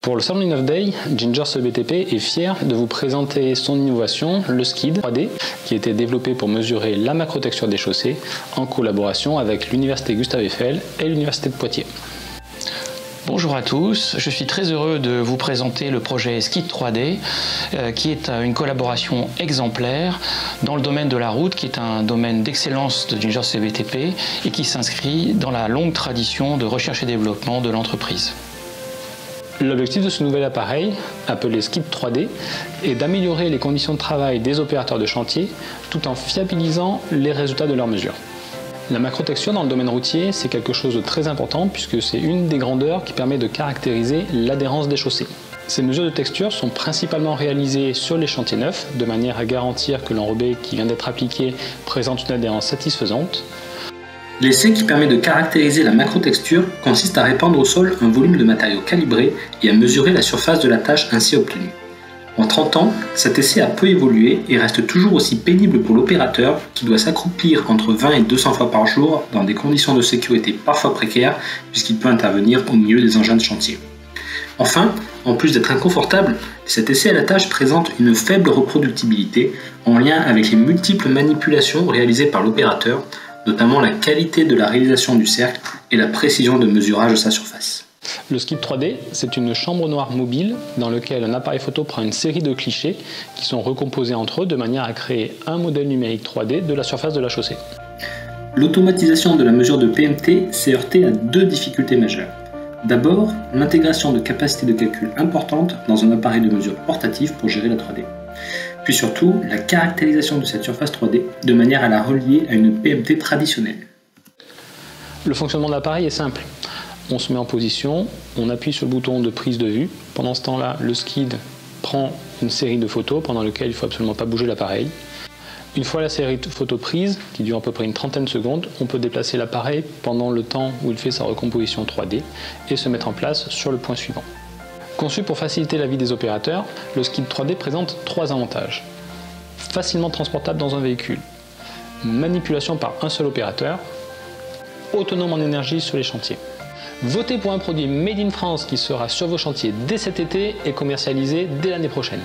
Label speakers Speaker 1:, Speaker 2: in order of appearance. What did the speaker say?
Speaker 1: Pour le Salon Innov Day, Ginger CEBTP est fier de vous présenter son innovation, le Skid 3D, qui a été développé pour mesurer la macrotexture des chaussées en collaboration avec l'Université Gustave Eiffel et l'Université de Poitiers.
Speaker 2: Bonjour à tous, je suis très heureux de vous présenter le projet Skid 3D qui est une collaboration exemplaire dans le domaine de la route, qui est un domaine d'excellence de Ginger CEBTP et qui s'inscrit dans la longue tradition de recherche et développement de l'entreprise.
Speaker 1: L'objectif de ce nouvel appareil, appelé Skid 3D, est d'améliorer les conditions de travail des opérateurs de chantier tout en fiabilisant les résultats de leurs mesures. La macrotexture dans le domaine routier, c'est quelque chose de très important puisque c'est une des grandeurs qui permet de caractériser l'adhérence des chaussées. Ces mesures de texture sont principalement réalisées sur les chantiers neufs de manière à garantir que l'enrobé qui vient d'être appliqué présente une adhérence satisfaisante.
Speaker 3: L'essai qui permet de caractériser la macrotexture consiste à répandre au sol un volume de matériaux calibré et à mesurer la surface de la tâche ainsi obtenue. En 30 ans, cet essai a peu évolué et reste toujours aussi pénible pour l'opérateur qui doit s'accroupir entre 20 et 200 fois par jour dans des conditions de sécurité parfois précaires puisqu'il peut intervenir au milieu des engins de chantier. Enfin, en plus d'être inconfortable, cet essai à la tâche présente une faible reproductibilité en lien avec les multiples manipulations réalisées par l'opérateur, notamment la qualité de la réalisation du cercle et la précision de mesurage de sa surface.
Speaker 1: Le Skid 3D, c'est une chambre noire mobile dans laquelle un appareil photo prend une série de clichés qui sont recomposés entre eux de manière à créer un modèle numérique 3D de la surface de la chaussée.
Speaker 3: L'automatisation de la mesure de PMT s'est heurtée à deux difficultés majeures. D'abord, l'intégration de capacités de calcul importantes dans un appareil de mesure portatif pour gérer la 3D. Puis surtout, la caractérisation de cette surface 3D de manière à la relier à une PMT traditionnelle.
Speaker 1: Le fonctionnement de l'appareil est simple. On se met en position, on appuie sur le bouton de prise de vue. Pendant ce temps-là, le skid prend une série de photos pendant lesquelles il ne faut absolument pas bouger l'appareil. Une fois la série de photos prise, qui dure à peu près une trentaine de secondes, on peut déplacer l'appareil pendant le temps où il fait sa recomposition 3D et se mettre en place sur le point suivant. Conçu pour faciliter la vie des opérateurs, le Skid 3D présente trois avantages. Facilement transportable dans un véhicule, manipulation par un seul opérateur, autonome en énergie sur les chantiers. Votez pour un produit Made in France qui sera sur vos chantiers dès cet été et commercialisé dès l'année prochaine.